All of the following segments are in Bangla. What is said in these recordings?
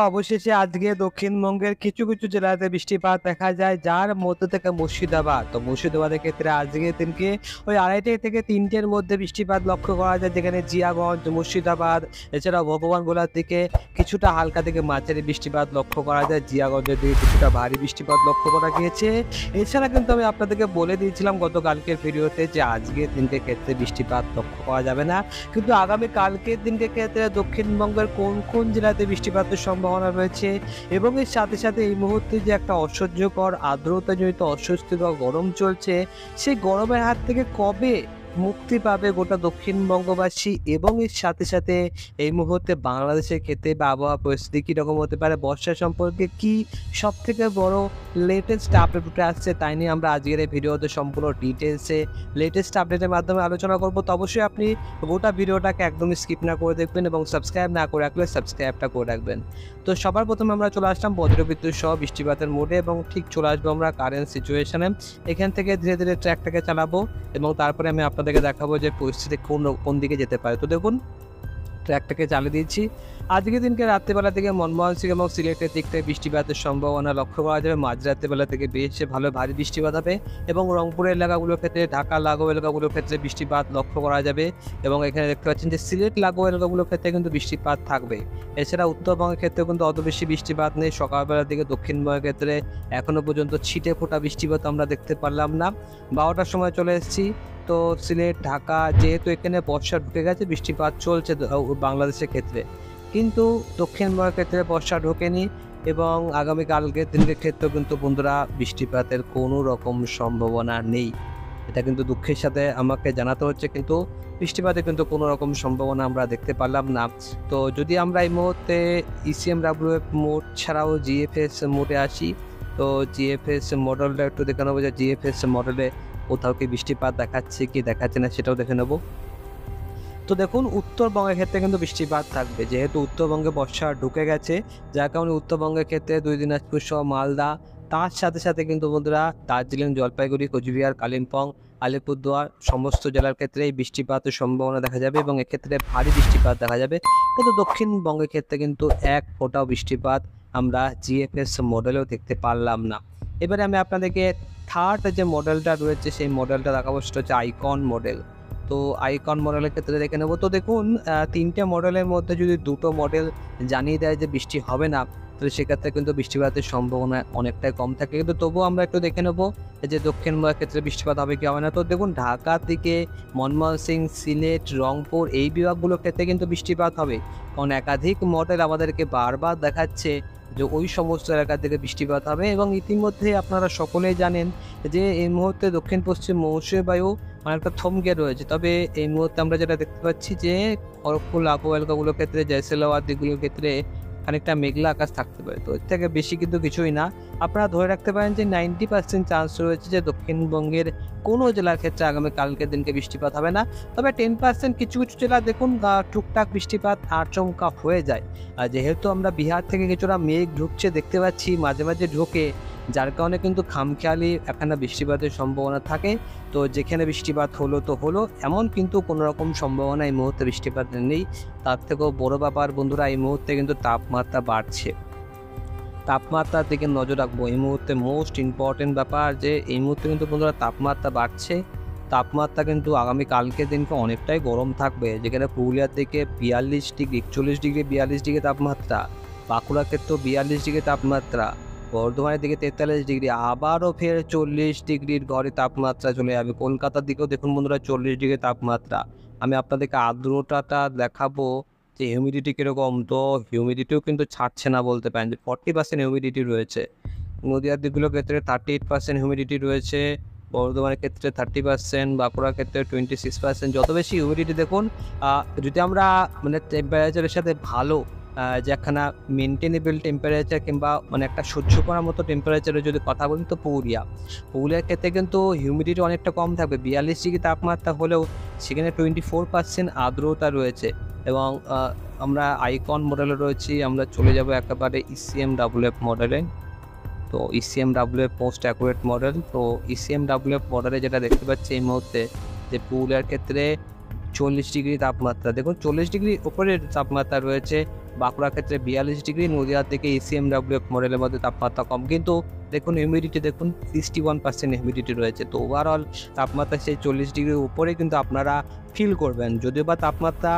অবশেষে আজকে দক্ষিণবঙ্গের কিছু কিছু জেলাতে বৃষ্টিপাত দেখা যায়, যার মধ্যে থেকে মুর্শিদাবাদ। তো মুর্শিদাবাদের ক্ষেত্রে আজকের দিনকে ওই 2:30 থেকে 3টের মধ্যে বৃষ্টিপাত লক্ষ্য করা যায়, যেখানে জিয়াগঞ্জ, মুর্শিদাবাদ, এছাড়াও ভগবানগোলার দিকে কিছুটা হালকা থেকে মাঝারি বৃষ্টিপাত লক্ষ্য করা যায়। জিয়াগঞ্জের দিকে কিছুটা ভারী বৃষ্টিপাত লক্ষ্য করা গিয়েছে। এছাড়া কিন্তু আমি আপনাদেরকে বলে দিয়েছিলাম গতকালকের ভিডিওতে যে আজকের দিনকে ক্ষেত্রে বৃষ্টিপাত লক্ষ্য করা যাবে না, কিন্তু আগামী কালকের দিনকে ক্ষেত্রে দক্ষিণবঙ্গের কোন কোন জেলাতে বৃষ্টিপাতের সম্ভাবনা রয়েছে এবং এর সাথে সাথে এই মুহূর্তে যে একটা অসহ্যকর আর্দ্রতাজনিত অস্বস্তিকর গরম চলছে, সেই গরমের হাত থেকে কবে মুক্তি পাবে গোটা দক্ষিণবঙ্গবাসী এবং এর সাথে সাথে এই মুহূর্তে বাংলাদেশের ক্ষেত্রে বা আবহাওয়া পরিস্থিতি কীরকম হতে পারে, বর্ষা সম্পর্কে কি সব থেকে বড় লেটেস্ট আপডেট উঠে আসছে, তাই নিয়ে আমরা আজকের এই ভিডিওতে সম্পূর্ণ ডিটেলসে লেটেস্ট আপডেটের মাধ্যমে আলোচনা করব। তো অবশ্যই আপনি গোটা ভিডিওটাকে একদমই স্কিপ না করে দেখবেন এবং সাবস্ক্রাইব না করে রাখলে সাবস্ক্রাইবটা করে রাখবেন। তো সবার প্রথমে আমরা চলে আসলাম বজ্রবিদ্যুৎ সহ বৃষ্টিপাতের মোডে এবং ঠিক চলে আসবো আমরা কারেন্ট সিচুয়েশনে। এখান থেকে ধীরে ধীরে ট্র্যাকটাকে চালাবো এবং তারপরে আমি আপনাদেরকে দেখাবো যে পরিস্থিতি কোন দিকে যেতে পারে। তো দেখুন, ট্র্যাকটাকে চালিয়ে দিয়েছি। আজকের দিনকে রাত্রিবেলা থেকে মনমোহন সিং এবং সিলেটের দিক থেকে বৃষ্টিপাতের সম্ভাবনা লক্ষ্য করা যাবে। মাঝরাত্রিবেলা থেকে বেশ ভালো ভারী বৃষ্টিপাত হবে এবং রংপুরের এলাকাগুলোর ক্ষেত্রে, ঢাকা লাগোয়া এলাকাগুলোর ক্ষেত্রে বৃষ্টিপাত লক্ষ্য করা যাবে এবং এখানে দেখতে পাচ্ছেন যে সিলেট লাগোয়া এলাকাগুলোর ক্ষেত্রে কিন্তু বৃষ্টিপাত থাকবে। এছাড়া উত্তরবঙ্গের ক্ষেত্রে কিন্তু অত বেশি বৃষ্টিপাত নেই। সকালবেলার দিকে দক্ষিণবঙ্গের ক্ষেত্রে এখনও পর্যন্ত ছিটে ফোটা বৃষ্টিপাত আমরা দেখতে পারলাম না। 12টার সময় চলে এসেছি। তো সিলেট, ঢাকা, যেহেতু এখানে বর্ষা ঢুকে গেছে, বৃষ্টিপাত চলছে বাংলাদেশের ক্ষেত্রে, কিন্তু দক্ষিণবঙ্গের ক্ষেত্রে বর্ষা ঢোকেনি এবং আগামীকালকের দিনের ক্ষেত্রেও কিন্তু বন্ধুরা বৃষ্টিপাতের কোনো রকম সম্ভাবনা নেই। এটা কিন্তু দুঃখের সাথে আমাকে জানাতে হচ্ছে, কিন্তু বৃষ্টিপাতের কিন্তু কোনো রকম সম্ভাবনা আমরা দেখতে পারলাম না। তো যদি আমরা এই মুহূর্তে ECMWF মোড ছাড়াও GFS মোডে আসি, তো GFS মডেলটা একটু দেখে নেবো যে GFS মডেলে কোথাও কি বৃষ্টিপাত দেখাচ্ছে কি দেখাচ্ছে না সেটাও দেখে নেব। তো দেখুন, উত্তরবঙ্গের ক্ষেত্রে কিন্তু বৃষ্টিপাত থাকবে, যেহেতু উত্তরবঙ্গে বর্ষা ঢুকে গেছে, যার কারণে উত্তরবঙ্গের ক্ষেত্রে 2 দিনাজপুর সহ মালদা, তার সাথে সাথে কিন্তু বন্ধুরা দার্জিলিং, জলপাইগুড়ি, কোচবিহার, কালিম্পং, আলিপুরদুয়ার সমস্ত জেলার ক্ষেত্রেই বৃষ্টিপাতের সম্ভাবনা দেখা যাবে এবং এক্ষেত্রে ভারী বৃষ্টিপাত দেখা যাবে। কিন্তু দক্ষিণবঙ্গের ক্ষেত্রে কিন্তু এক ফোঁটাও বৃষ্টিপাত আমরা GFS মডেলেও দেখতে পারলাম না। এবারে আমি আপনাদেরকে থার্ড যে মডেলটা রয়েছে সেই মডেলটা দেখাবো, সেটা হচ্ছে আইকন মডেল। তো আইকন মডেলের ক্ষেত্রে দেখে নেব। তো দেখুন, 3টে মডেলের মধ্যে যদি 2টো মডেল জানিয়ে দেয় যে বৃষ্টি হবে না, তো সেক্ষেত্রে কিন্তু বৃষ্টিপাতের সম্ভাবনা অনেকটাই কম থাকে। কিন্তু তবুও আমরা একটু দেখে নেব যে দক্ষিণবঙ্গের ক্ষেত্রে বৃষ্টিপাত হবে কি হবে না। তো দেখুন, ঢাকার দিকে, মনমোহন সিং, সিলেট, রংপুর এই বিভাগগুলোর ক্ষেত্রে কিন্তু বৃষ্টিপাত হবে, কারণ একাধিক মডেল আমাদেরকে বারবার দেখাচ্ছে যে ওই সমস্ত এলাকা থেকে বৃষ্টিপাত হবে এবং ইতিমধ্যে আপনারা সকলেই জানেন যে এই মুহূর্তে দক্ষিণ পশ্চিম মৌসুমী বায়ু অনেকটা থমকে রয়েছে। তবে এই মুহূর্তে আমরা যেটা দেখতে পাচ্ছি যে খড়গপুর লাগোয়া এলাকাগুলোর ক্ষেত্রে, জয়সলমের দিকগুলোর ক্ষেত্রে খানিকটা মেঘলা আকাশ থাকতে পারে। তো এর থেকে বেশি কিন্তু কিছুই না। আপনারা ধরে রাখতে পারেন যে 90% চান্স রয়েছে যে দক্ষিণবঙ্গের কোনো জেলার ক্ষেত্রে আগামী কালকের দিনকে বৃষ্টিপাত হবে না। তবে 10% কিছু কিছু জেলা দেখুন টুকটাক বৃষ্টিপাত আচমকা হয়ে যায়। আর যেহেতু আমরা বিহার থেকে কিছুটা মেঘ ঢুকছে দেখতে পাচ্ছি, মাঝে মাঝে ঢোকে, যার কারণে কিন্তু খামখেয়ালি এখানে বৃষ্টিপাতের সম্ভাবনা থাকে। তো যেখানে বৃষ্টিপাত হলো তো হলো, এমন কিন্তু কোনো রকম সম্ভাবনা এই মুহূর্তে বৃষ্টিপাত নেই। তার থেকেও বড় ব্যাপার বন্ধুরা, এই মুহূর্তে কিন্তু তাপমাত্রা বাড়ছে। তাপমাত্রার দিকে নজর রাখবো। এই মুহূর্তে মোস্ট ইম্পর্টেন্ট ব্যাপার যে এই মুহূর্তে কিন্তু বন্ধুরা তাপমাত্রা বাড়ছে। তাপমাত্রা কিন্তু আগামী কালকের দিনকে অনেকটাই গরম থাকবে, যেখানে পুরুলিয়ার দিকে 42 ডিগ্রি, 41 ডিগ্রি, 42 ডিগ্রি তাপমাত্রা, বাঁকুড়ার ক্ষেত্রেও 42 ডিগ্রি তাপমাত্রা, বর্ধমানের দিকে 43 ডিগ্রি, আবারও ফের 40 ডিগ্রির ঘরে তাপমাত্রা চলে যাবে। কলকাতার দিকেও দেখুন বন্ধুরা 40 ডিগ্রি তাপমাত্রা। আমি আপনাদেরকে আর্দ্রতাটা দেখাবো যে হিউমিডিটি কীরকম। তো হিউমিডিটিও কিন্তু ছাড়ছে না বলতে পারেন, যে 40% হিউমিডিটি রয়েছে। নদীয়ার দিকগুলোর ক্ষেত্রে 38% হিউমিডিটি রয়েছে, বর্ধমানের ক্ষেত্রে 30%, বাঁকুড়ার ক্ষেত্রে 26%। যত বেশি হিউমিডিটি দেখুন, যদি আমরা মানে টেম্পারেচারের সাথে ভালো যে একখানা মেনটেনেবল টেম্পারেচার কিংবা মানে একটা সহ্য করার মতো টেম্পারেচারের যদি কথা বলি, তো পুরুলিয়ার ক্ষেত্রে কিন্তু হিউমিডিটি অনেকটা কম থাকবে। 42 ডিগ্রি তাপমাত্রা হলেও সেখানে 24% আর্দ্রতা রয়েছে এবং আমরা আইকন মডেলে রয়েছি। আমরা চলে যাব একেবারে ECMWF মডেলে। তো ECMWF মোস্ট অ্যাকুরেট মডেল। তো ECMWF মডেলে যেটা দেখতে পাচ্ছি এই মুহূর্তে, যে পুরুলিয়ার ক্ষেত্রে 40 ডিগ্রি তাপমাত্রা। দেখুন 40 ডিগ্রির উপরের তাপমাত্রা রয়েছে। বাঁকুড়ার ক্ষেত্রে 42 ডিগ্রি, নদিয়ার দিকে এসিএমডব্লিউ মডেলের মধ্যে তাপমাত্রা কম, কিন্তু দেখুন হিউমিডিটি দেখুন 61% হিউমিডিটি রয়েছে। তো ওভারঅল তাপমাত্রা সেই 40 ডিগ্রির উপরে কিন্তু আপনারা ফিল করবেন। যদিও বা তাপমাত্রা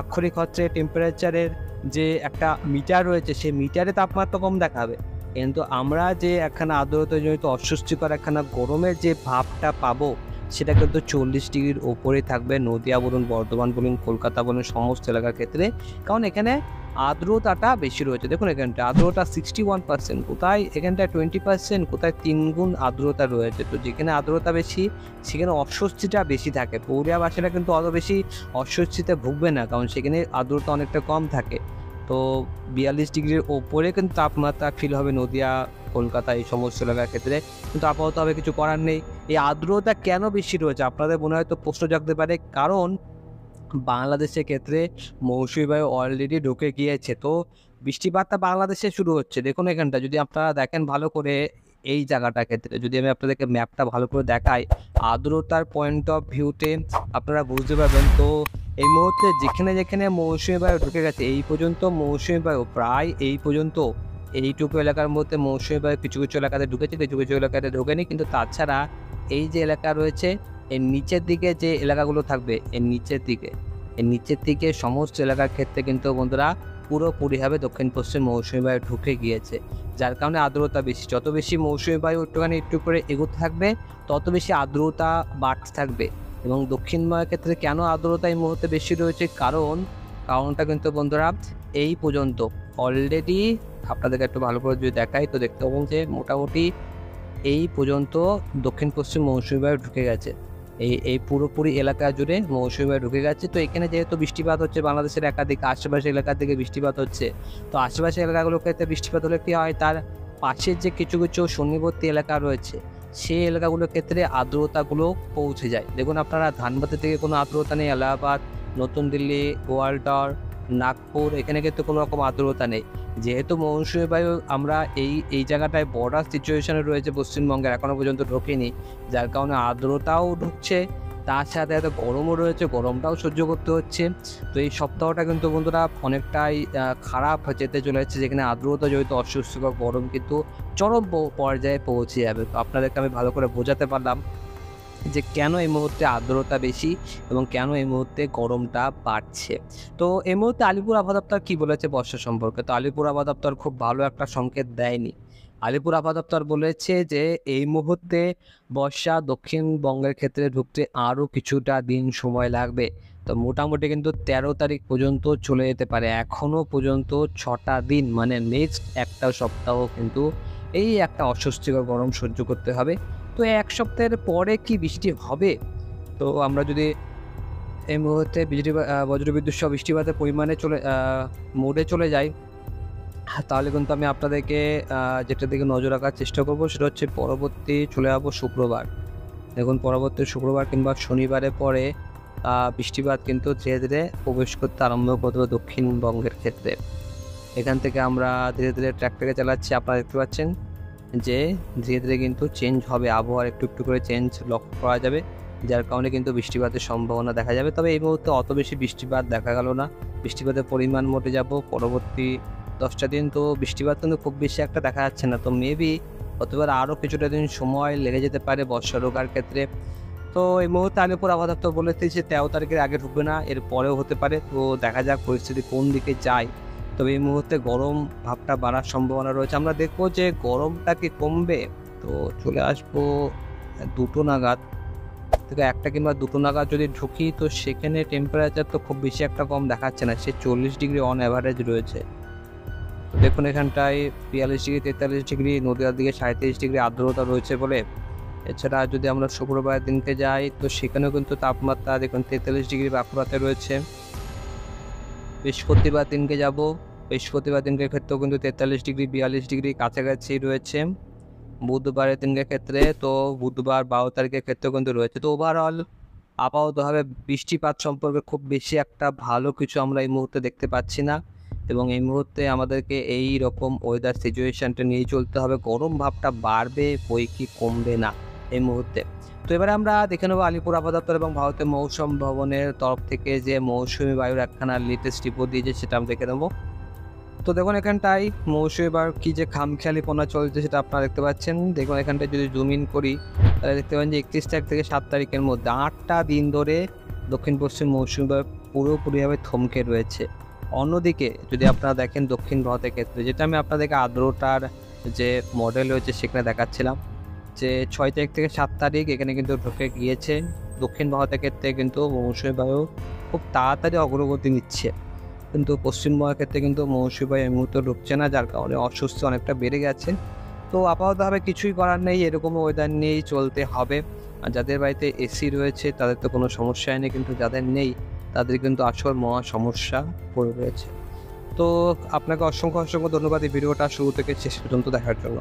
আক্ষরিক অর্থে টেম্পারেচারের যে একটা মিটার রয়েছে সেই মিটারে তাপমাত্রা কম দেখাবে, কিন্তু আমরা যে একখানা আর্দ্রতাজনিত অস্বস্তিকর একখানা গরমের যে ভাবটা পাবো সেটা কিন্তু 40 ডিগ্রির ওপরে থাকবে নদিয়া বলুন, বর্ধমান বলুন, কলকাতা বলুন, সমস্ত এলাকার ক্ষেত্রে। কারণ এখানে আর্দ্রতাটা বেশি রয়েছে। দেখুন এখানটা আর্দ্রতা 61%, কোথায় এখানটায় 20%, কোথায় 3 গুণ আর্দ্রতা রয়েছে। তো যেখানে আর্দ্রতা বেশি সেখানে অস্বস্তিটা বেশি থাকে। পৌরিয়াবাসীরা কিন্তু অত বেশি অস্বস্তিতে ভুগবে না, কারণ সেখানে আর্দ্রতা অনেকটা কম থাকে। তো 42 ডিগ্রির ওপরে কিন্তু তাপমাত্রা ফিল হবে নদিয়া, কলকাতা এই সমস্ত এলাকার ক্ষেত্রে। কিন্তু আপাতত হবে কিছু করার নেই। এই আর্দ্রতা কেন বেশি রয়েছে আপনাদের মনে হয়তো প্রশ্ন জাগতে পারে, কারণ বাংলাদেশের ক্ষেত্রে মৌসুমী বায়ু অলরেডি ঢুকে গিয়েছে। তো বৃষ্টিপাতটা বাংলাদেশে শুরু হচ্ছে। দেখুন এখানটা যদি আপনারা দেখেন ভালো করে, এই জায়গাটার ক্ষেত্রে যদি আমি আপনাদেরকে ম্যাপটা ভালো করে দেখাই, আর্দ্রতার পয়েন্ট অফ ভিউতে আপনারা বুঝতে পারবেন। তো এই মুহূর্তে যেখানে যেখানে মৌসুমী বায়ু ঢুকে গেছে, এই পর্যন্ত মৌসুমী বায়ু প্রায় এই পর্যন্ত এইটুকু এলাকার মধ্যে মৌসুমী বায়ু কিছু কিছু এলাকাতে ঢুকেছে, কিছু কিছু এলাকাতে ঢোকেনি। কিন্তু তাছাড়া এই যে এলাকা রয়েছে এর নিচের দিকে যে এলাকাগুলো থাকবে, এর নিচের দিকে সমস্ত এলাকার ক্ষেত্রে কিন্তু বন্ধুরা পুরোপুরিভাবে দক্ষিণ পশ্চিম মৌসুমী বায়ু ঢুকে গিয়েছে, যার কারণে আর্দ্রতা বেশি। যত বেশি মৌসুমী বায়ু একটু করে এগোতে থাকবে তত বেশি আর্দ্রতা বাড়তে থাকবে। এবং দক্ষিণময় ক্ষেত্রে কেন আর্দ্রতা এই মুহূর্তে বেশি রয়েছে, কারণটা কিন্তু বন্ধুরা এই পর্যন্ত অলরেডি আপনাদেরকে একটু ভালো করে যদি দেখাই তো দেখতে পাবেন যে মোটামুটি এই পর্যন্ত দক্ষিণ পশ্চিম মৌসুমী বায়ু ঢুকে গেছে। এই পুরোপুরি এলাকা জুড়ে মৌসুমী বায়ু ঢুকে গেছে। তো এখানে যেহেতু বৃষ্টিপাত হচ্ছে, বাংলাদেশের একাধিক আশেপাশের এলাকার দিকে বৃষ্টিপাত হচ্ছে। তো আশেপাশের এলাকাগুলোর ক্ষেত্রে বৃষ্টিপাত হলে কী হয়, তার পাশের যে কিছু কিছু সন্নিবর্তী এলাকা রয়েছে সেই এলাকাগুলোর ক্ষেত্রে আর্দ্রতাগুলো পৌঁছে যায়। দেখুন আপনারা ধানবাদ থেকে কোনো আর্দ্রতা নেই, এলাহাবাদ, নতুন দিল্লি, গোয়ালটর, নাগপুর এখানে কিন্তু কোনো রকম আর্দ্রতা নেই। যেহেতু মৌসুমী বায়ু আমরা এই জায়গাটায় বর্ডার সিচুয়েশনে রয়েছে পশ্চিমবঙ্গের, এখনও পর্যন্ত ঢোকেনি, যার কারণে আর্দ্রতাও ঢুকছে, তার সাথে এত গরমও রয়েছে, গরমটাও সহ্য করতে হচ্ছে। তো এই সপ্তাহটা কিন্তু বন্ধুরা অনেকটাই খারাপ যেতে চলে যাচ্ছে, যেখানে আর্দ্রতা জড়িত অস্বস্তিকর গরম কিন্তু চরম পর্যায়ে পৌঁছে যাবে। তো আপনাদেরকে আমি ভালো করে বোঝাতে পারলাম যে কেন এই মুহূর্তে আর্দ্রতা বেশি এবং কেন এই মুহূর্তে গরমটা বাড়ছে। তো এই মুহূর্তে আলিপুর আবহাওয়া দপ্তর কী বলেছে বর্ষা সম্পর্কে? তো আলিপুর আবহাওয়া দপ্তর খুব ভালো একটা সংকেত দেয়নি। আলিপুর আবহাওয়া দপ্তর বলেছে যে এই মুহূর্তে বর্ষা দক্ষিণবঙ্গের ক্ষেত্রে ঢুকতে আরও কিছুটা দিন সময় লাগবে। তো মোটামুটি কিন্তু 13 তারিখ পর্যন্ত চলে যেতে পারে। এখনও পর্যন্ত 6টা দিন, মানে নেক্সট একটা সপ্তাহ কিন্তু এই একটা অস্বস্তিকর গরম সহ্য করতে হবে। তো এক সপ্তাহের পরে কি বৃষ্টি হবে? তো আমরা যদি এই মুহূর্তে বজ্রবিদ্যুৎ সহ বৃষ্টিপাতের পরিমাণে মোডে চলে যাই, তাহলে কিন্তু আমি আপনাদেরকে যেটার দিকে নজর রাখার চেষ্টা করব সেটা হচ্ছে পরবর্তী চলে যাবো শুক্রবার। দেখুন পরবর্তী শুক্রবার কিংবা শনিবারের পরে বৃষ্টিপাত কিন্তু ধীরে ধীরে প্রবেশ করতে আরম্ভ করবে দক্ষিণবঙ্গের ক্ষেত্রে। এখান থেকে আমরা ধীরে ধীরে ট্র্যাকটাকে চালাচ্ছি। আপনারা দেখতে পাচ্ছেন যে ধীরে ধীরে কিন্তু চেঞ্জ হবে, আবহাওয়ার একটু করে চেঞ্জ লক্ষ্য করা যাবে, যার কারণে কিন্তু বৃষ্টিপাতের সম্ভাবনা দেখা যাবে। তবে এই মুহূর্তে অত বেশি বৃষ্টিপাত দেখা গেল না, বৃষ্টিপাতের পরিমাণ মোটে যাব পরবর্তী 10টা দিন। তো বৃষ্টিপাত কিন্তু খুব বেশি একটা দেখা যাচ্ছে না। তো মেবি অতবার আরও কিছুটা দিন সময় লেগে যেতে পারে বর্ষা ঢোকার ক্ষেত্রে। তো এই মুহূর্তে আলিপুর আবহাওয়া দপ্তর বলেছে যে 13 তারিখের আগে ঢুকবে না, এর পরেও হতে পারে। তো দেখা যাক পরিস্থিতি কোন দিকে যায়। তবে এই মুহূর্তে গরম ভাবটা বাড়ার সম্ভাবনা রয়েছে। আমরা দেখবো যে গরমটা কি কমবে। তো চলে আসবো 2টো নাগাদ থেকে 1টা কিংবা 2টো নাগাদ যদি ঢুকি, তো সেখানে টেম্পারেচার তো খুব বেশি একটা কম দেখাচ্ছে না, সে 40 ডিগ্রি অন অ্যাভারেজ রয়েছে। দেখুন এখানটায় 42 ডিগ্রি 43 ডিগ্রি, নদীয়ার দিকে 37 ডিগ্রি আর্দ্রতা রয়েছে বলে। এছাড়া যদি আমরা শুক্রবার দিনকে যাই তো সেখানেও কিন্তু তাপমাত্রা দেখুন 43 ডিগ্রি বাঁকুড়াতে রয়েছে। বৃহস্পতিবার দিনকে যাব, বৃহস্পতিবার দিনকের ক্ষেত্রেও কিন্তু 43 ডিগ্রি 42 ডিগ্রি কাছাকাছি রয়েছে। বুধবারের দিনকের ক্ষেত্রে তো বুধবার 12 তারিখের ক্ষেত্রেও কিন্তু রয়েছে। তো ওভারঅল আপাততভাবে বৃষ্টিপাত সম্পর্কে খুব বেশি একটা ভালো কিছু আমরা এই মুহূর্তে দেখতে পাচ্ছি না, এবং এই মুহূর্তে আমাদেরকে এই রকম ওয়েদার সিচুয়েশানটা নিয়েই চলতে হবে। গরম ভাবটা বাড়বে বই কি কমবে না। এই মুহূর্তে। তো এবারে আমরা দেখে নেব আলিপুর আবহাওয়া দপ্তর এবং ভারতের মৌসুম ভবনের তরফ থেকে যে মৌসুমী বায়ুর একখানা লেটেস্ট রিপোর্ট দিয়েছে সেটা আমরা দেখে নেব। তো দেখুন এখানটায় মৌসুমী বায়ুর কী যে খামখেয়ালিপনা চলছে সেটা আপনারা দেখতে পাচ্ছেন। দেখুন এখানটায় যদি জুম ইন করি তাহলে দেখতে পাবেন যে 31 তারিখ থেকে 7 তারিখের মধ্যে 8টা দিন ধরে দক্ষিণ পশ্চিম মৌসুমী বায়ু পুরোপুরিভাবে থমকে রয়েছে। অন্যদিকে যদি আপনারা দেখেন দক্ষিণ ভারতের ক্ষেত্রে, যেটা আমি আপনাদেরকে আর্দ্রতার যে মডেল রয়েছে সেখানে দেখাচ্ছিলাম, যে 6 তারিখ থেকে 7 তারিখ এখানে কিন্তু ঢুকে গিয়েছে। দক্ষিণ ভারতের ক্ষেত্রে কিন্তু মৌসুমী বায়ু খুব তাড়াতাড়ি অগ্রগতি নিচ্ছে, কিন্তু পশ্চিমবঙ্গের ক্ষেত্রে কিন্তু মৌসুমী বায়ু এই মুহূর্তে ঢুকছে না, যার কারণে অস্বস্তি অনেকটা বেড়ে গেছে। তো আপাততভাবে কিছুই করার নেই, এরকম ওয়েদার নিয়েই চলতে হবে। আর যাদের বাড়িতে এসি রয়েছে তাদের তো কোনো সমস্যাই নেই, কিন্তু যাদের নেই তাদের কিন্তু আসল মহা সমস্যা পড়ে রয়েছে। তো আপনাকে অসংখ্য ধন্যবাদ এই ভিডিওটা শুরু থেকে শেষ পর্যন্ত দেখার জন্য।